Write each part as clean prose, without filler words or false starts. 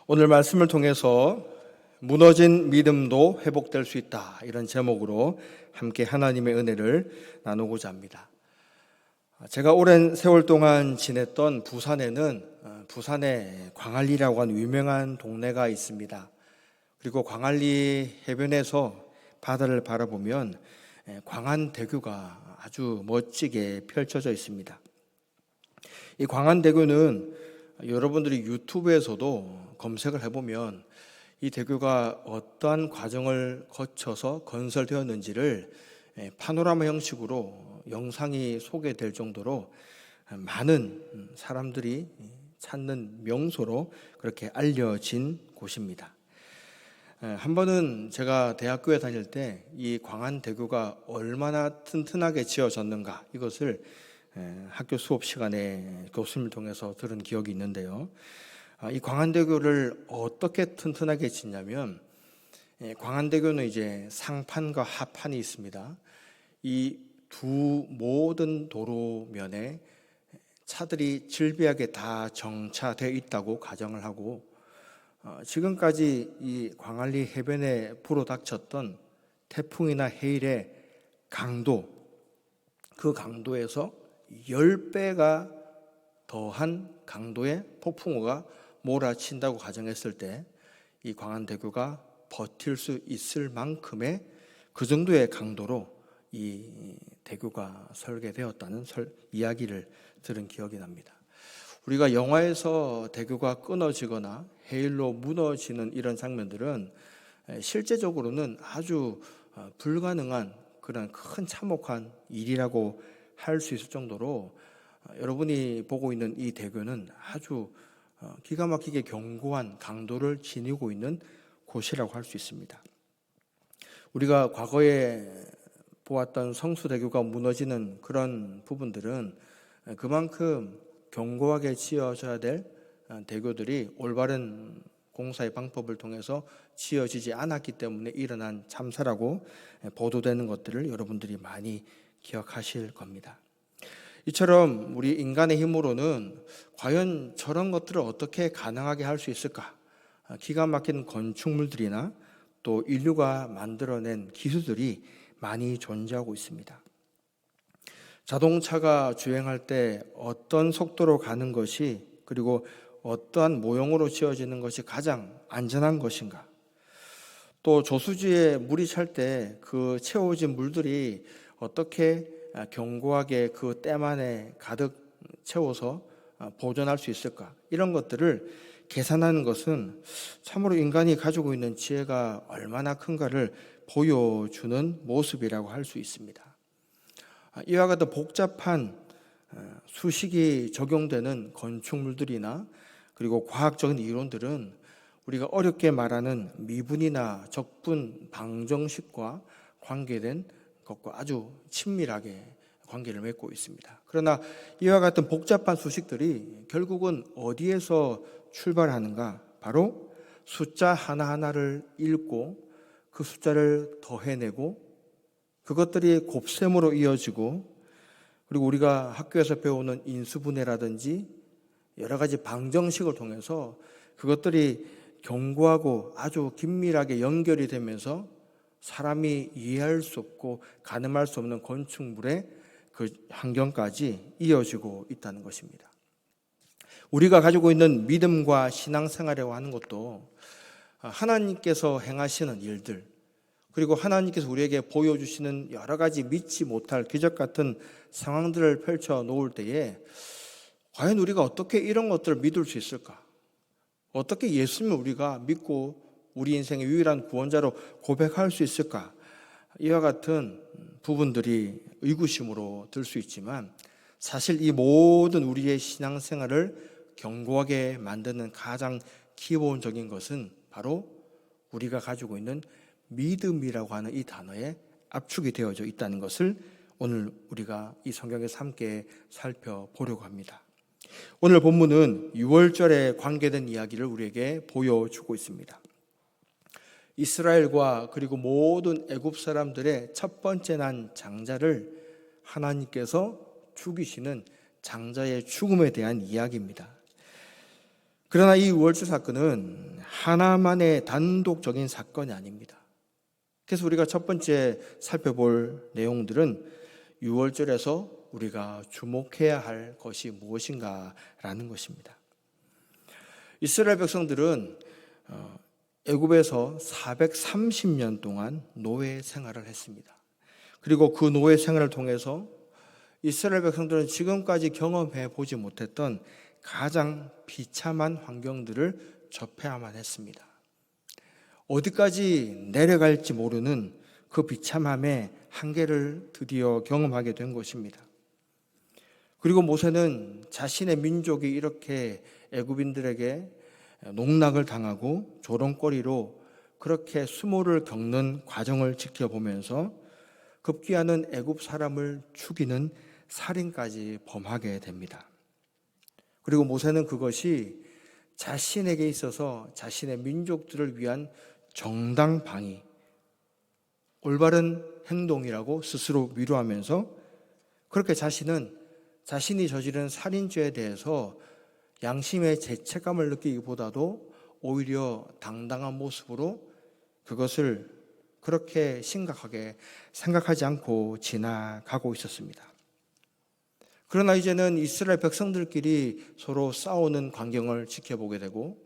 오늘 말씀을 통해서 무너진 믿음도 회복될 수 있다, 이런 제목으로 함께 하나님의 은혜를 나누고자 합니다. 제가 오랜 세월 동안 지냈던 부산에는 부산에 광안리라고 하는 유명한 동네가 있습니다. 그리고 광안리 해변에서 바다를 바라보면 광안대교가 아주 멋지게 펼쳐져 있습니다. 이 광안대교는 여러분들이 유튜브에서도 검색을 해보면 이 대교가 어떠한 과정을 거쳐서 건설되었는지를 파노라마 형식으로 영상이 소개될 정도로 많은 사람들이 찾는 명소로 그렇게 알려진 곳입니다. 한 번은 제가 대학교에 다닐 때 이 광안대교가 얼마나 튼튼하게 지어졌는가, 이것을 학교 수업 시간에 교수님을 통해서 들은 기억이 있는데요. 이 광안대교를 어떻게 튼튼하게 짓냐면, 광안대교는 이제 상판과 하판이 있습니다. 이 두 모든 도로면에 차들이 질비하게 다 정차되어 있다고 가정을 하고, 지금까지 이 광안리 해변에 불어닥쳤던 태풍이나 해일의 강도, 그 강도에서 10배가 더한 강도의 폭풍우가 몰아친다고 가정했을 때 이 광안대교가 버틸 수 있을 만큼의 그 정도의 강도로 이 대교가 설계되었다는 이야기를 들은 기억이 납니다. 우리가 영화에서 대교가 끊어지거나 해일로 무너지는 이런 장면들은 실제적으로는 아주 불가능한 그런 큰 참혹한 일이라고 할 수 있을 정도로, 여러분이 보고 있는 이 대교는 아주 기가 막히게 견고한 강도를 지니고 있는 곳이라고 할 수 있습니다. 우리가 과거에 보았던 성수대교가 무너지는 그런 부분들은 그만큼 견고하게 지어져야 될 대교들이 올바른 공사의 방법을 통해서 지어지지 않았기 때문에 일어난 참사라고 보도되는 것들을 여러분들이 많이 기억하실 겁니다. 이처럼 우리 인간의 힘으로는 과연 저런 것들을 어떻게 가능하게 할 수 있을까? 기가 막힌 건축물들이나 또 인류가 만들어낸 기술들이 많이 존재하고 있습니다. 자동차가 주행할 때 어떤 속도로 가는 것이, 그리고 어떠한 모형으로 지어지는 것이 가장 안전한 것인가? 또 저수지에 물이 찰 때 그 채워진 물들이 어떻게 견고하게 그 댐 안에 가득 채워서 보존할 수 있을까? 이런 것들을 계산하는 것은 참으로 인간이 가지고 있는 지혜가 얼마나 큰가를 보여주는 모습이라고 할 수 있습니다. 이와 같은 복잡한 수식이 적용되는 건축물들이나 그리고 과학적인 이론들은 우리가 어렵게 말하는 미분이나 적분 방정식과 관계된 것과 아주 친밀하게 관계를 맺고 있습니다. 그러나 이와 같은 복잡한 수식들이 결국은 어디에서 출발하는가? 바로 숫자 하나하나를 읽고 그 숫자를 더해내고 그것들이 곱셈으로 이어지고, 그리고 우리가 학교에서 배우는 인수분해라든지 여러 가지 방정식을 통해서 그것들이 견고하고 아주 긴밀하게 연결이 되면서 사람이 이해할 수 없고 가늠할 수 없는 건축물의 그 환경까지 이어지고 있다는 것입니다. 우리가 가지고 있는 믿음과 신앙생활이라고 하는 것도 하나님께서 행하시는 일들, 그리고 하나님께서 우리에게 보여주시는 여러 가지 믿지 못할 기적 같은 상황들을 펼쳐 놓을 때에 과연 우리가 어떻게 이런 것들을 믿을 수 있을까? 어떻게 예수님을 우리가 믿고 우리 인생의 유일한 구원자로 고백할 수 있을까? 이와 같은 부분들이 의구심으로 들 수 있지만, 사실 이 모든 우리의 신앙생활을 견고하게 만드는 가장 기본적인 것은 바로 우리가 가지고 있는 믿음이라고 하는 이 단어에 압축이 되어져 있다는 것을 오늘 우리가 이 성경에서 함께 살펴보려고 합니다. 오늘 본문은 유월절에 관계된 이야기를 우리에게 보여주고 있습니다. 이스라엘과 그리고 모든 애굽 사람들의 첫 번째 난 장자를 하나님께서 죽이시는 장자의 죽음에 대한 이야기입니다. 그러나 이 유월절 사건은 하나만의 단독적인 사건이 아닙니다. 그래서 우리가 첫 번째 살펴볼 내용들은 6월절에서 우리가 주목해야 할 것이 무엇인가라는 것입니다. 이스라엘 백성들은 애굽에서 430년 동안 노예 생활을 했습니다. 그리고 그 노예 생활을 통해서 이스라엘 백성들은 지금까지 경험해 보지 못했던 가장 비참한 환경들을 접해야만 했습니다. 어디까지 내려갈지 모르는 그 비참함의 한계를 드디어 경험하게 된 것입니다. 그리고 모세는 자신의 민족이 이렇게 애굽인들에게 농락을 당하고 조롱거리로 그렇게 수모를 겪는 과정을 지켜보면서 급기야는 애굽 사람을 죽이는 살인까지 범하게 됩니다. 그리고 모세는 그것이 자신에게 있어서 자신의 민족들을 위한 정당방위, 올바른 행동이라고 스스로 위로하면서 그렇게 자신이 저지른 살인죄에 대해서 양심의 죄책감을 느끼기보다도 오히려 당당한 모습으로 그것을 그렇게 심각하게 생각하지 않고 지나가고 있었습니다. 그러나 이제는 이스라엘 백성들끼리 서로 싸우는 광경을 지켜보게 되고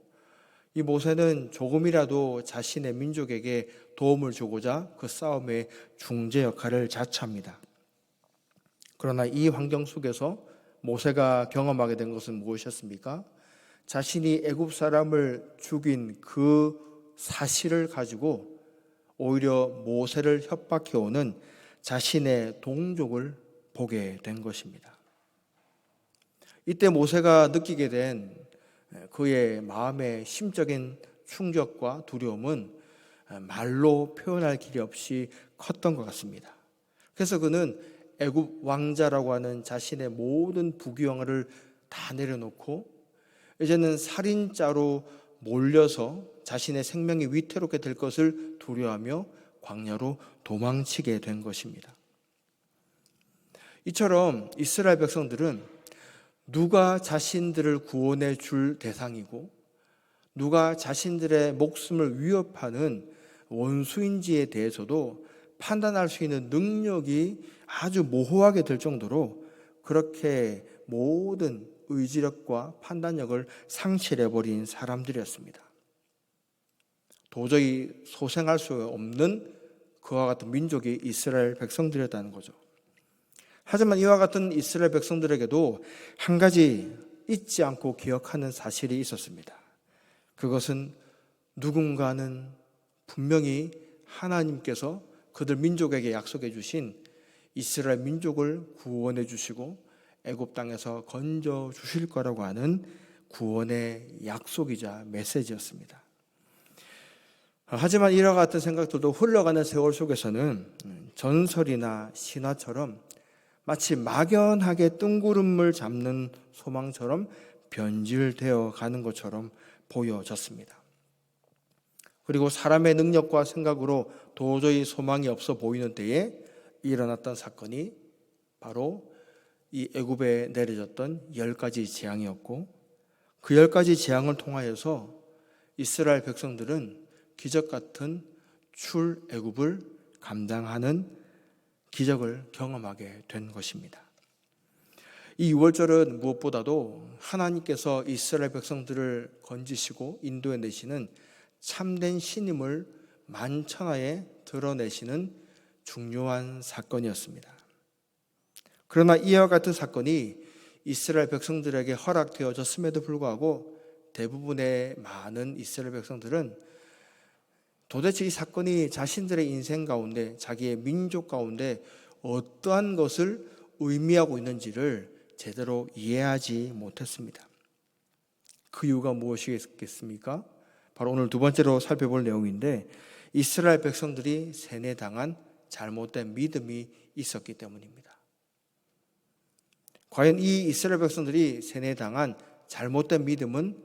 이 모세는 조금이라도 자신의 민족에게 도움을 주고자 그 싸움의 중재 역할을 자처합니다. 그러나 이 환경 속에서 모세가 경험하게 된 것은 무엇이었습니까? 자신이 애굽 사람을 죽인 그 사실을 가지고 오히려 모세를 협박해오는 자신의 동족을 보게 된 것입니다. 이때 모세가 느끼게 된 그의 마음의 심적인 충격과 두려움은 말로 표현할 길이 없이 컸던 것 같습니다. 그래서 그는 애굽 왕자라고 하는 자신의 모든 부귀영화를 다 내려놓고 이제는 살인자로 몰려서 자신의 생명이 위태롭게 될 것을 두려워하며 광야로 도망치게 된 것입니다. 이처럼 이스라엘 백성들은 누가 자신들을 구원해 줄 대상이고 누가 자신들의 목숨을 위협하는 원수인지에 대해서도 판단할 수 있는 능력이 아주 모호하게 될 정도로 그렇게 모든 의지력과 판단력을 상실해버린 사람들이었습니다. 도저히 소생할 수 없는 그와 같은 민족이 이스라엘 백성들이었다는 거죠. 하지만 이와 같은 이스라엘 백성들에게도 한 가지 잊지 않고 기억하는 사실이 있었습니다. 그것은 누군가는 분명히 하나님께서 그들 민족에게 약속해 주신 이스라엘 민족을 구원해 주시고 애굽 땅에서 건져 주실 거라고 하는 구원의 약속이자 메시지였습니다. 하지만 이와 같은 생각들도 흘러가는 세월 속에서는 전설이나 신화처럼 마치 막연하게 뜬구름을 잡는 소망처럼 변질되어 가는 것처럼 보여졌습니다. 그리고 사람의 능력과 생각으로 도저히 소망이 없어 보이는 때에 일어났던 사건이 바로 이 애굽에 내려졌던 10가지 재앙이었고 그 10가지 재앙을 통하여서 이스라엘 백성들은 기적 같은 출애굽을 감당하는 기적을 경험하게 된 것입니다. 이 6월절은 무엇보다도 하나님께서 이스라엘 백성들을 건지시고 인도해 내시는 참된 신임을 만천하에 드러내시는 중요한 사건이었습니다. 그러나 이와 같은 사건이 이스라엘 백성들에게 허락되어졌음에도 불구하고 대부분의 많은 이스라엘 백성들은 도대체 이 사건이 자신들의 인생 가운데 자기의 민족 가운데 어떠한 것을 의미하고 있는지를 제대로 이해하지 못했습니다. 그 이유가 무엇이겠습니까? 바로 오늘 두 번째로 살펴볼 내용인데 이스라엘 백성들이 세뇌당한 잘못된 믿음이 있었기 때문입니다. 과연 이 이스라엘 백성들이 세뇌당한 잘못된 믿음은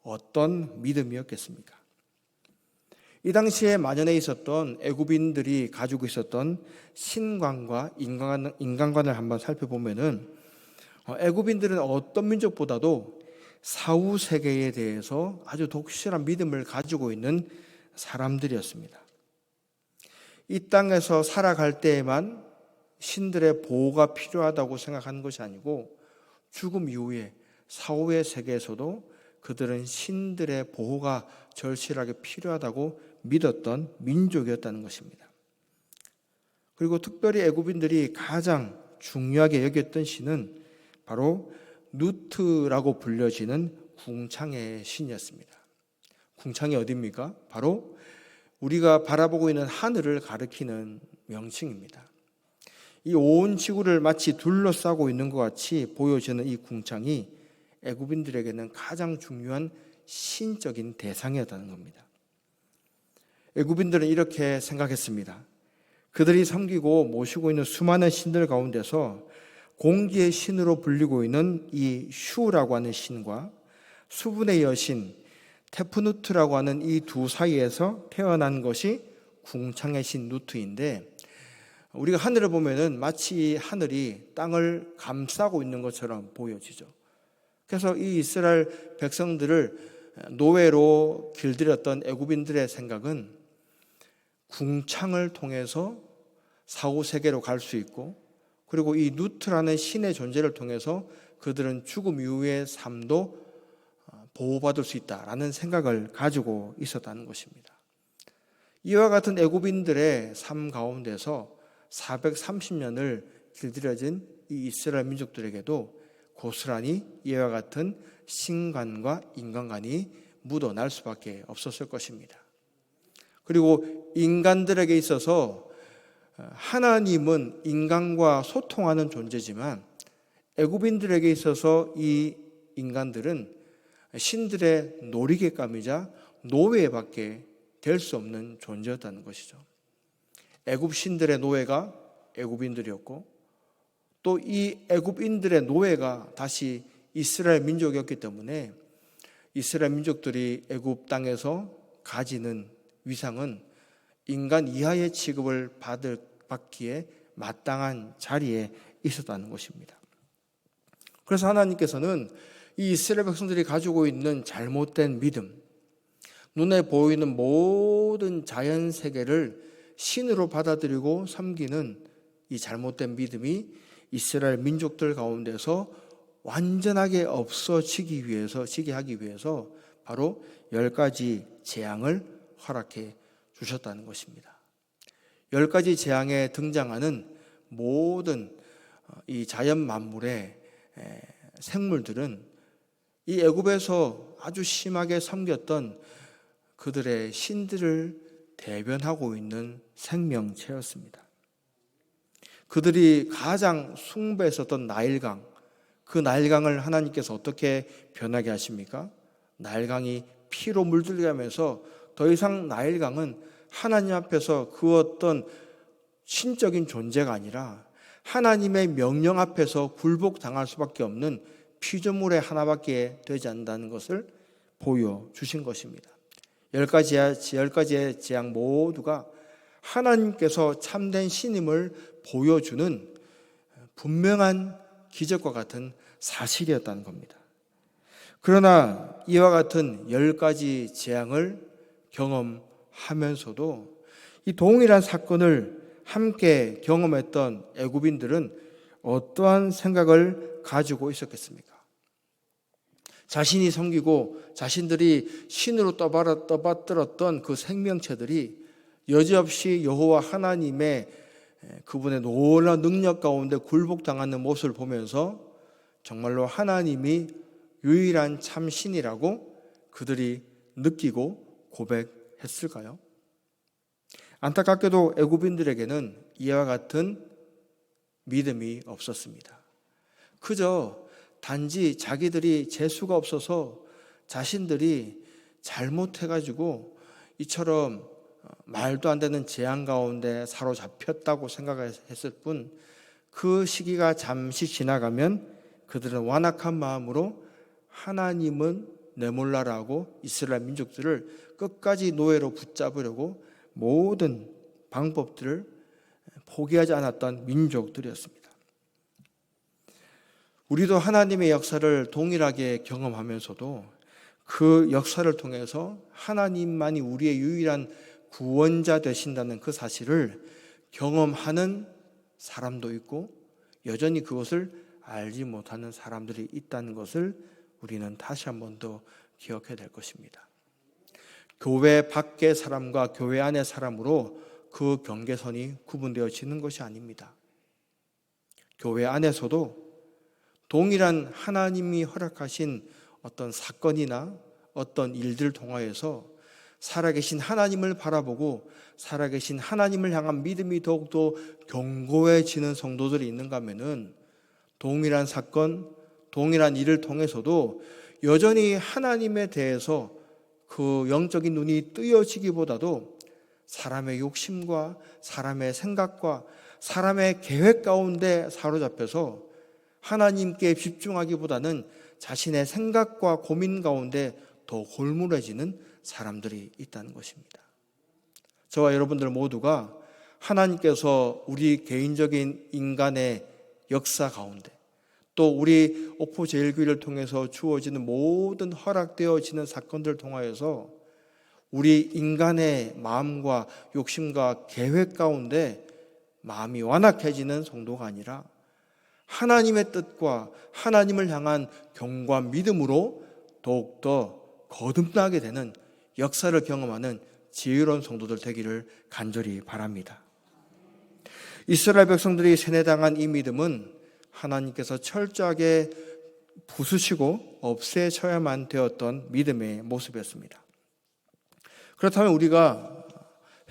어떤 믿음이었겠습니까? 이 당시에 만연해 있었던 애굽인들이 가지고 있었던 신관과 인간관을 한번 살펴보면은 애굽인들은 어떤 민족보다도 사후 세계에 대해서 아주 독실한 믿음을 가지고 있는 사람들이었습니다. 이 땅에서 살아갈 때에만 신들의 보호가 필요하다고 생각하는 것이 아니고 죽음 이후에 사후의 세계에서도 그들은 신들의 보호가 절실하게 필요하다고 믿었던 민족이었다는 것입니다. 그리고 특별히 애굽인들이 가장 중요하게 여겼던 신은 바로 누트라고 불려지는 궁창의 신이었습니다. 궁창이 어디입니까? 바로 우리가 바라보고 있는 하늘을 가리키는 명칭입니다. 이 온 지구를 마치 둘러싸고 있는 것 같이 보여지는 이 궁창이 애굽인들에게는 가장 중요한 신적인 대상이었다는 겁니다. 애굽인들은 이렇게 생각했습니다. 그들이 섬기고 모시고 있는 수많은 신들 가운데서 공기의 신으로 불리고 있는 이 슈라고 하는 신과 수분의 여신 테프누트라고 하는 이 두 사이에서 태어난 것이 궁창의 신 누트인데, 우리가 하늘을 보면은 마치 하늘이 땅을 감싸고 있는 것처럼 보여지죠. 그래서 이 이스라엘 백성들을 노예로 길들였던 애굽인들의 생각은 궁창을 통해서 사후 세계로 갈 수 있고, 그리고 이 누트라는 신의 존재를 통해서 그들은 죽음 이후의 삶도 보호받을 수 있다라는 생각을 가지고 있었다는 것입니다. 이와 같은 애굽인들의 삶 가운데서 430년을 길들여진 이 이스라엘 민족들에게도 고스란히 이와 같은 신관과 인간관이 묻어날 수밖에 없었을 것입니다. 그리고 인간들에게 있어서 하나님은 인간과 소통하는 존재지만 애굽인들에게 있어서 이 인간들은 신들의 놀이개감이자 노예밖에 될 수 없는 존재였다는 것이죠. 애굽 신들의 노예가 애굽인들이었고, 또 이 애굽인들의 노예가 다시 이스라엘 민족이었기 때문에 이스라엘 민족들이 애굽 땅에서 가지는 위상은 인간 이하의 취급을 받기에 마땅한 자리에 있었다는 것입니다. 그래서 하나님께서는 이 이스라엘 백성들이 가지고 있는 잘못된 믿음, 눈에 보이는 모든 자연 세계를 신으로 받아들이고 섬기는 이 잘못된 믿음이 이스라엘 민족들 가운데서 완전하게 없어지게 하기 위해서 바로 10가지 재앙을 허락해 주셨다는 것입니다. 10가지 재앙에 등장하는 모든 이 자연 만물의 생물들은 이 애굽에서 아주 심하게 섬겼던 그들의 신들을 대변하고 있는 생명체였습니다. 그들이 가장 숭배했었던 나일강, 그 나일강을 하나님께서 어떻게 변하게 하십니까? 나일강이 피로 물들게 하면서 더 이상 나일강은 하나님 앞에서 그 어떤 신적인 존재가 아니라 하나님의 명령 앞에서 굴복당할 수밖에 없는 피조물의 하나밖에 되지 않는다는 것을 보여주신 것입니다. 10가지의 재앙 모두가 하나님께서 참된 신임을 보여주는 분명한 기적과 같은 사실이었다는 겁니다. 그러나 이와 같은 10가지 재앙을 경험하면서도 이 동일한 사건을 함께 경험했던 애굽인들은 어떠한 생각을 가지고 있었겠습니까? 자신이 섬기고 자신들이 신으로 떠받들었던 그 생명체들이 여지없이 여호와 하나님의 그분의 놀라운 능력 가운데 굴복당하는 모습을 보면서 정말로 하나님이 유일한 참 신이라고 그들이 느끼고 고백했을까요? 안타깝게도 애굽인들에게는 이와 같은 믿음이 없었습니다. 그저 단지 자기들이 재수가 없어서 자신들이 잘못해가지고 이처럼 말도 안 되는 재앙 가운데 사로잡혔다고 생각했을 뿐, 그 시기가 잠시 지나가면 그들은 완악한 마음으로 하나님은 내몰라라고 이스라엘 민족들을 끝까지 노예로 붙잡으려고 모든 방법들을 포기하지 않았던 민족들이었습니다. 우리도 하나님의 역사를 동일하게 경험하면서도 그 역사를 통해서 하나님만이 우리의 유일한 구원자 되신다는 그 사실을 경험하는 사람도 있고 여전히 그것을 알지 못하는 사람들이 있다는 것을 우리는 다시 한 번 더 기억해야 될 것입니다. 교회 밖의 사람과 교회 안의 사람으로 그 경계선이 구분되어지는 것이 아닙니다. 교회 안에서도 동일한 하나님이 허락하신 어떤 사건이나 어떤 일들 통하여서 살아계신 하나님을 바라보고 살아계신 하나님을 향한 믿음이 더욱더 견고해지는 성도들이 있는가 하면은 동일한 사건, 동일한 일을 통해서도 여전히 하나님에 대해서 그 영적인 눈이 뜨여지기보다도 사람의 욕심과 사람의 생각과 사람의 계획 가운데 사로잡혀서 하나님께 집중하기보다는 자신의 생각과 고민 가운데 더 골몰해지는 사람들이 있다는 것입니다. 저와 여러분들 모두가 하나님께서 우리 개인적인 인간의 역사 가운데 또 우리 옥포제일교회를 통해서 주어지는 모든 허락되어지는 사건들을 통하여서 우리 인간의 마음과 욕심과 계획 가운데 마음이 완악해지는 성도가 아니라 하나님의 뜻과 하나님을 향한 경과 믿음으로 더욱더 거듭나게 되는 역사를 경험하는 지혜로운 성도들 되기를 간절히 바랍니다. 이스라엘 백성들이 세뇌당한 이 믿음은 하나님께서 철저하게 부수시고 없애셔야만 되었던 믿음의 모습이었습니다. 그렇다면 우리가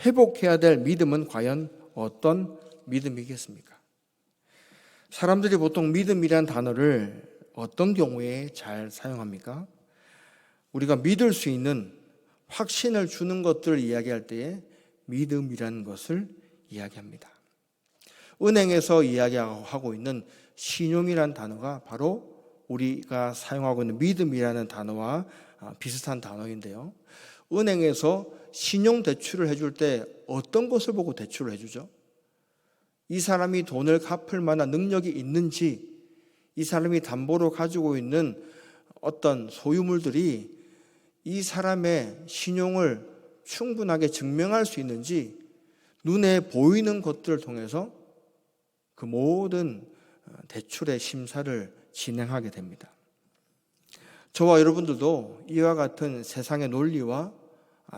회복해야 될 믿음은 과연 어떤 믿음이겠습니까? 사람들이 보통 믿음이란 단어를 어떤 경우에 잘 사용합니까? 우리가 믿을 수 있는 확신을 주는 것들을 이야기할 때에 믿음이라는 것을 이야기합니다. 은행에서 이야기하고 있는 신용이라는 단어가 바로 우리가 사용하고 있는 믿음이라는 단어와 비슷한 단어인데요. 은행에서 신용 대출을 해줄 때 어떤 것을 보고 대출을 해주죠? 이 사람이 돈을 갚을 만한 능력이 있는지, 이 사람이 담보로 가지고 있는 어떤 소유물들이 이 사람의 신용을 충분하게 증명할 수 있는지 눈에 보이는 것들을 통해서 그 모든 대출의 심사를 진행하게 됩니다. 저와 여러분들도 이와 같은 세상의 논리와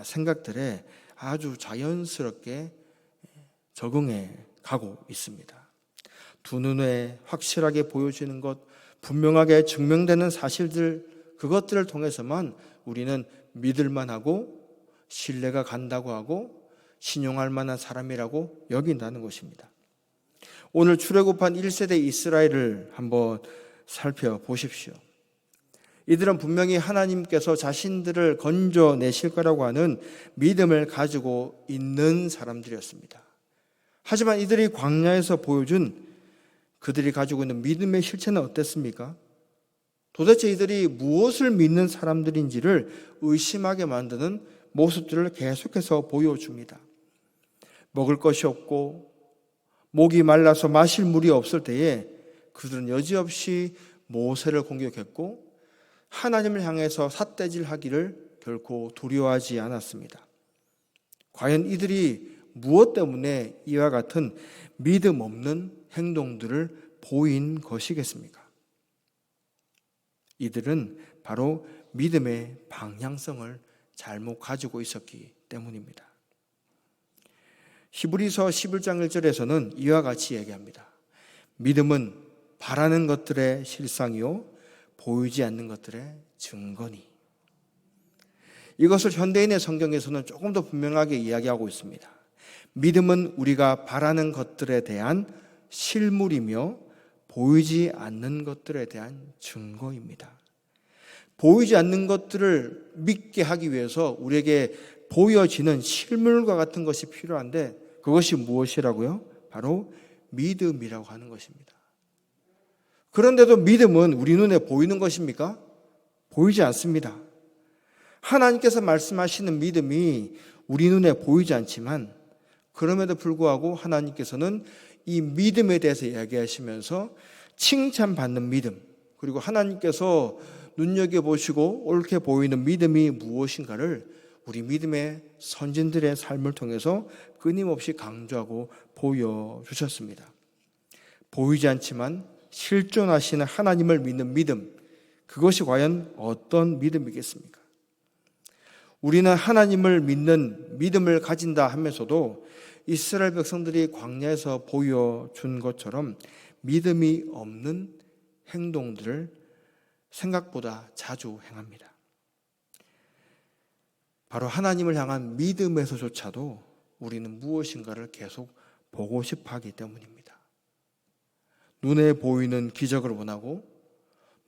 생각들에 아주 자연스럽게 적응해 가고 있습니다. 두 눈에 확실하게 보여지는 것, 분명하게 증명되는 사실들, 그것들을 통해서만 우리는 믿을만 하고 신뢰가 간다고 하고 신용할 만한 사람이라고 여긴다는 것입니다. 오늘 출애굽한 1세대 이스라엘을 한번 살펴보십시오. 이들은 분명히 하나님께서 자신들을 건져내실 거라고 하는 믿음을 가지고 있는 사람들이었습니다. 하지만 이들이 광야에서 보여준 그들이 가지고 있는 믿음의 실체는 어땠습니까? 도대체 이들이 무엇을 믿는 사람들인지를 의심하게 만드는 모습들을 계속해서 보여줍니다. 먹을 것이 없고 목이 말라서 마실 물이 없을 때에 그들은 여지없이 모세를 공격했고 하나님을 향해서 삿대질하기를 결코 두려워하지 않았습니다. 과연 이들이 무엇 때문에 이와 같은 믿음 없는 행동들을 보인 것이겠습니까? 이들은 바로 믿음의 방향성을 잘못 가지고 있었기 때문입니다. 히브리서 11장 1절에서는 이와 같이 얘기합니다. 믿음은 바라는 것들의 실상이요 보이지 않는 것들의 증거니. 이것을 현대인의 성경에서는 조금 더 분명하게 이야기하고 있습니다. 믿음은 우리가 바라는 것들에 대한 실물이며 보이지 않는 것들에 대한 증거입니다. 보이지 않는 것들을 믿게 하기 위해서 우리에게 보여지는 실물과 같은 것이 필요한데 그것이 무엇이라고요? 바로 믿음이라고 하는 것입니다. 그런데도 믿음은 우리 눈에 보이는 것입니까? 보이지 않습니다. 하나님께서 말씀하시는 믿음이 우리 눈에 보이지 않지만 그럼에도 불구하고 하나님께서는 이 믿음에 대해서 이야기하시면서 칭찬받는 믿음, 그리고 하나님께서 눈여겨보시고 옳게 보이는 믿음이 무엇인가를 우리 믿음의 선진들의 삶을 통해서 끊임없이 강조하고 보여주셨습니다. 보이지 않지만 실존하시는 하나님을 믿는 믿음, 그것이 과연 어떤 믿음이겠습니까? 우리는 하나님을 믿는 믿음을 가진다 하면서도 이스라엘 백성들이 광야에서 보여준 것처럼 믿음이 없는 행동들을 생각보다 자주 행합니다. 바로 하나님을 향한 믿음에서조차도 우리는 무엇인가를 계속 보고 싶어 하기 때문입니다. 눈에 보이는 기적을 원하고,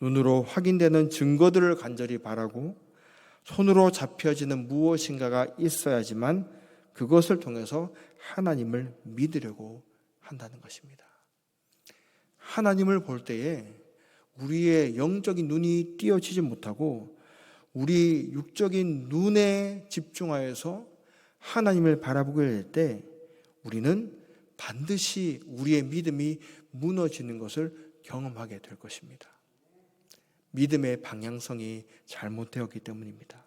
눈으로 확인되는 증거들을 간절히 바라고, 손으로 잡혀지는 무엇인가가 있어야지만 그것을 통해서 하나님을 믿으려고 한다는 것입니다. 하나님을 볼 때에 우리의 영적인 눈이 띄어지지 못하고 우리 육적인 눈에 집중하여서 하나님을 바라보게 될 때 우리는 반드시 우리의 믿음이 무너지는 것을 경험하게 될 것입니다. 믿음의 방향성이 잘못되었기 때문입니다.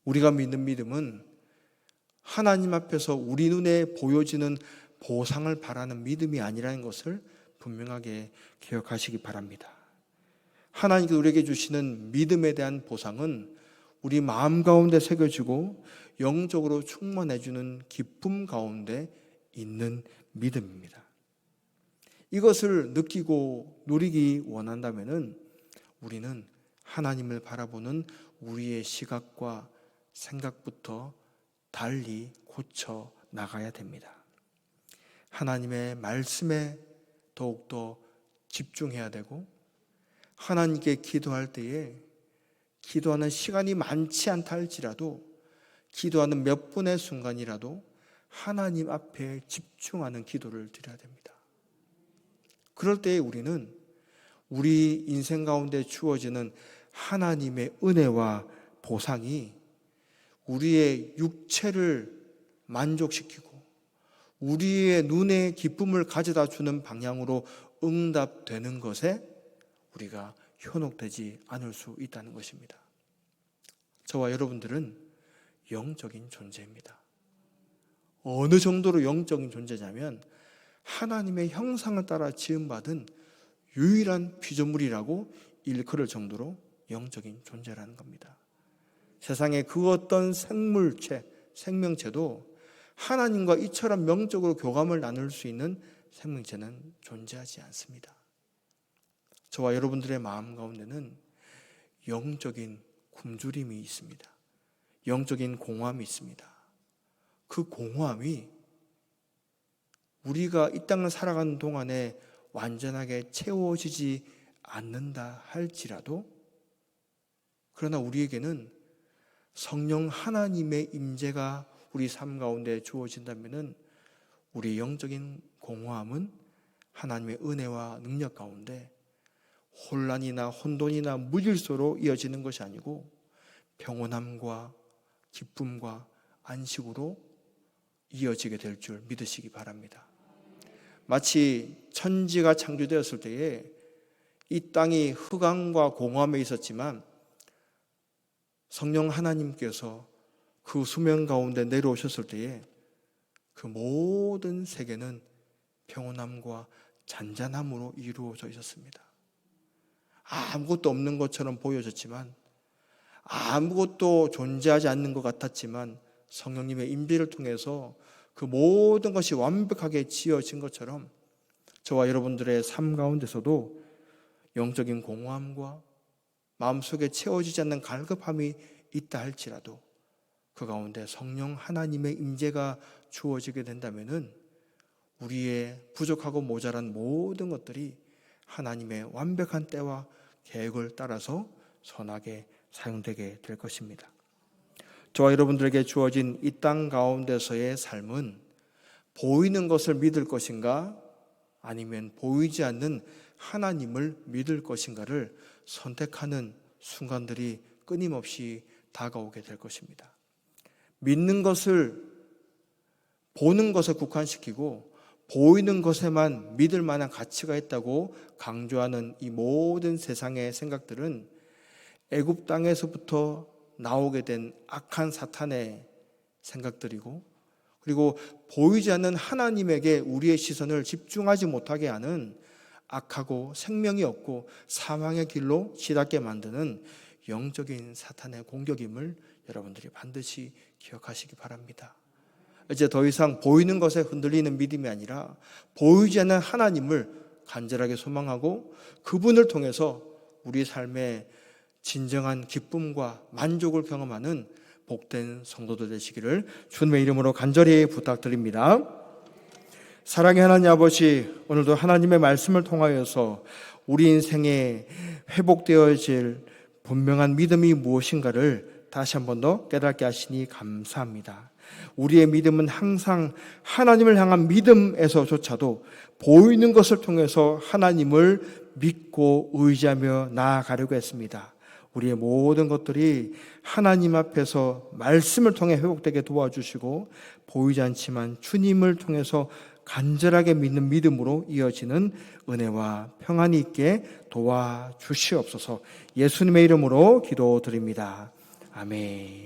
우리가 믿는 믿음은 하나님 앞에서 우리 눈에 보여지는 보상을 바라는 믿음이 아니라는 것을 분명하게 기억하시기 바랍니다. 하나님께서 우리에게 주시는 믿음에 대한 보상은 우리 마음 가운데 새겨지고 영적으로 충만해주는 기쁨 가운데 있는 믿음입니다. 이것을 느끼고 누리기 원한다면 우리는 하나님을 바라보는 우리의 시각과 생각부터 달리 고쳐 나가야 됩니다. 하나님의 말씀에 더욱더 집중해야 되고, 하나님께 기도할 때에 기도하는 시간이 많지 않다 할지라도 기도하는 몇 분의 순간이라도 하나님 앞에 집중하는 기도를 드려야 됩니다. 그럴 때에 우리는 우리 인생 가운데 주어지는 하나님의 은혜와 보상이 우리의 육체를 만족시키고 우리의 눈에 기쁨을 가져다 주는 방향으로 응답되는 것에 우리가 현혹되지 않을 수 있다는 것입니다. 저와 여러분들은 영적인 존재입니다. 어느 정도로 영적인 존재냐면 하나님의 형상을 따라 지음받은 유일한 피조물이라고 일컬을 정도로 영적인 존재라는 겁니다. 세상의 그 어떤 생물체, 생명체도 하나님과 이처럼 영적으로 교감을 나눌 수 있는 생명체는 존재하지 않습니다. 저와 여러분들의 마음 가운데는 영적인 굶주림이 있습니다. 영적인 공허함이 있습니다. 그 공허함이 우리가 이 땅을 살아가는 동안에 완전하게 채워지지 않는다 할지라도, 그러나 우리에게는 성령 하나님의 임재가 우리 삶 가운데 주어진다면 우리의 영적인 공허함은 하나님의 은혜와 능력 가운데 혼란이나 혼돈이나 무질서로 이어지는 것이 아니고 평온함과 기쁨과 안식으로 이어지게 될 줄 믿으시기 바랍니다. 마치 천지가 창조되었을 때에 이 땅이 흑암과 공허함에 있었지만 성령 하나님께서 그 수면 가운데 내려오셨을 때에 그 모든 세계는 평온함과 잔잔함으로 이루어져 있었습니다. 아무것도 없는 것처럼 보여졌지만, 아무것도 존재하지 않는 것 같았지만 성령님의 임재를 통해서 그 모든 것이 완벽하게 지어진 것처럼 저와 여러분들의 삶 가운데서도 영적인 공허함과 마음속에 채워지지 않는 갈급함이 있다 할지라도 그 가운데 성령 하나님의 임재가 주어지게 된다면 우리의 부족하고 모자란 모든 것들이 하나님의 완벽한 때와 계획을 따라서 선하게 사용되게 될 것입니다. 저와 여러분들에게 주어진 이 땅 가운데서의 삶은 보이는 것을 믿을 것인가 아니면 보이지 않는 하나님을 믿을 것인가를 선택하는 순간들이 끊임없이 다가오게 될 것입니다. 믿는 것을 보는 것에 국한시키고 보이는 것에만 믿을 만한 가치가 있다고 강조하는 이 모든 세상의 생각들은 애굽 땅에서부터 나오게 된 악한 사탄의 생각들이고, 그리고 보이지 않는 하나님에게 우리의 시선을 집중하지 못하게 하는 악하고 생명이 없고 사망의 길로 치닫게 만드는 영적인 사탄의 공격임을 여러분들이 반드시 기억하시기 바랍니다. 이제 더 이상 보이는 것에 흔들리는 믿음이 아니라 보이지 않는 하나님을 간절하게 소망하고 그분을 통해서 우리 삶의 진정한 기쁨과 만족을 경험하는 복된 성도들 되시기를 주님의 이름으로 간절히 부탁드립니다. 사랑의 하나님 아버지, 오늘도 하나님의 말씀을 통하여서 우리 인생에 회복되어질 분명한 믿음이 무엇인가를 다시 한 번 더 깨닫게 하시니 감사합니다. 우리의 믿음은 항상 하나님을 향한 믿음에서조차도 보이는 것을 통해서 하나님을 믿고 의지하며 나아가려고 했습니다. 우리의 모든 것들이 하나님 앞에서 말씀을 통해 회복되게 도와주시고 보이지 않지만 주님을 통해서 간절하게 믿는 믿음으로 이어지는 은혜와 평안이 있게 도와주시옵소서. 예수님의 이름으로 기도드립니다. 아멘.